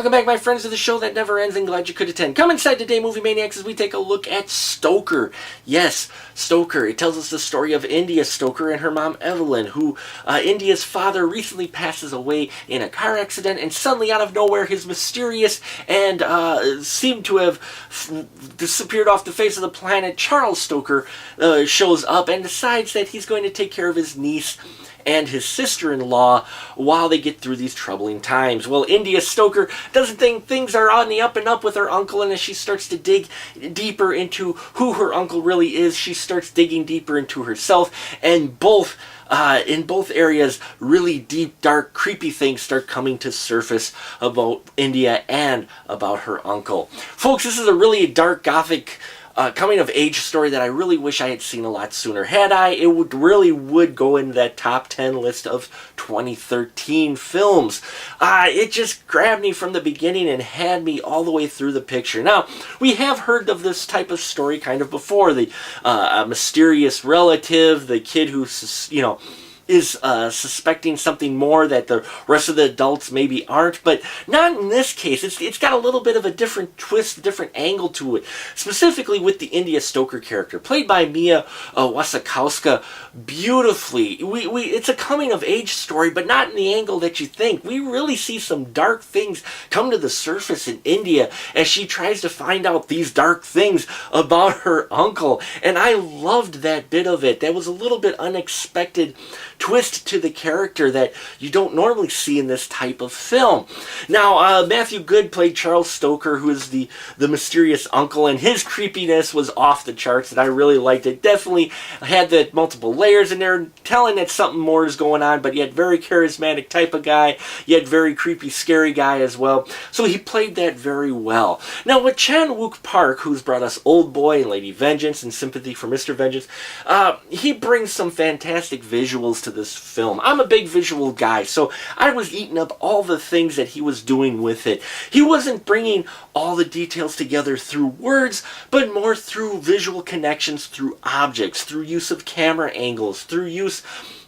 Welcome back, my friends, to the show that never ends and glad you could attend. Come inside today, Movie Maniacs, as we take a look at Stoker. Yes, Stoker. It tells us the story of India Stoker and her mom, Evelyn, who India's father recently passes away in a car accident, and suddenly, out of nowhere, his mysterious and seemed to have disappeared off the face of the planet, Charles Stoker, shows up and decides that he's going to take care of his niece and his sister-in-law while they get through these troubling times. Well, India Stoker doesn't think things are on the up and up with her uncle, and as she starts to dig deeper into who her uncle really is, she starts digging deeper into herself, and in both areas, really deep, dark, creepy things start coming to surface about India and about her uncle. Folks, this is a really dark, gothic coming-of-age story that I really wish I had seen a lot sooner. Had I, it would go in that top 10 list of 2013 films. It just grabbed me from the beginning and had me all the way through the picture. Now, we have heard of this type of story kind of before. The mysterious relative, the kid who, is suspecting something more that the rest of the adults maybe aren't, but not in this case. It's got a little bit of a different twist, a different angle to it, specifically with the India Stoker character, played by Mia Wasikowska, beautifully. It's a coming-of-age story, but not in the angle that you think. We really see some dark things come to the surface in India as she tries to find out these dark things about her uncle, and I loved that bit of it. That was a little bit unexpected twist to the character that you don't normally see in this type of film. Now, Matthew Goode played Charles Stoker, who is the mysterious uncle, and his creepiness was off the charts, and I really liked it. Definitely had the multiple layers in there, telling that something more is going on, but yet very charismatic type of guy, yet very creepy, scary guy as well. So he played that very well. Now, with Chan-wook Park, who's brought us Oldboy and Lady Vengeance and Sympathy for Mr. Vengeance, he brings some fantastic visuals to this film. I'm a big visual guy, so I was eating up all the things that he was doing with it. He wasn't bringing all the details together through words, but more through visual connections, through objects, through use of camera angles, through use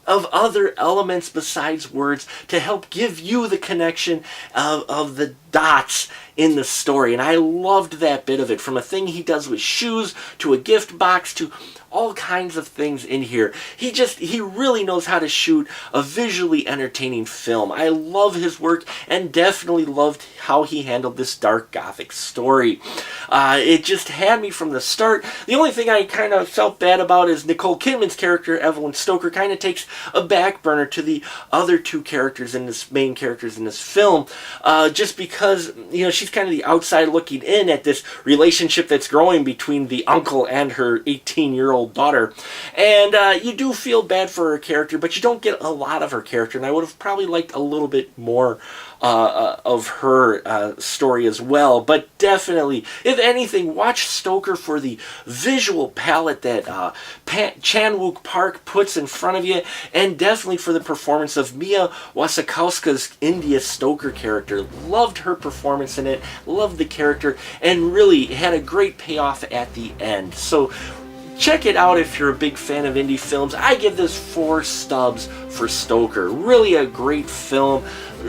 of other elements besides words to help give you the connection of the dots in the story. And I loved that bit of it, from a thing he does with shoes to a gift box to all kinds of things in here. He really knows how to shoot a visually entertaining film. I love his work and definitely loved how he handled this dark gothic story. It just had me from the start. The only thing I kind of felt bad about is Nicole Kidman's character, Evelyn Stoker, kind of takes a back burner to the other two main characters in this film, just because, she's kind of the outside looking in at this relationship that's growing between the uncle and her 18-year-old daughter. And you do feel bad for her character, but you don't get a lot of her character, and I would have probably liked a little bit more of her story as well. But definitely, if anything, watch Stoker for the visual palette that Chan-wook Park puts in front of you, and definitely for the performance of Mia Wasikowska's India Stoker character. Loved her performance in it, loved the character, and really had a great payoff at the end. So check it out if you're a big fan of indie films. I give this 4 stubs for Stoker. Really a great film,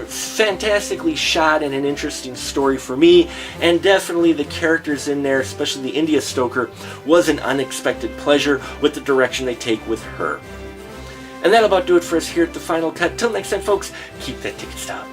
fantastically shot, and an interesting story for me, and definitely the characters in there, especially the India Stoker, was an unexpected pleasure with the direction they take with her. And that'll about do it for us here at The Final Cut. Till next time, folks, keep that ticket stub.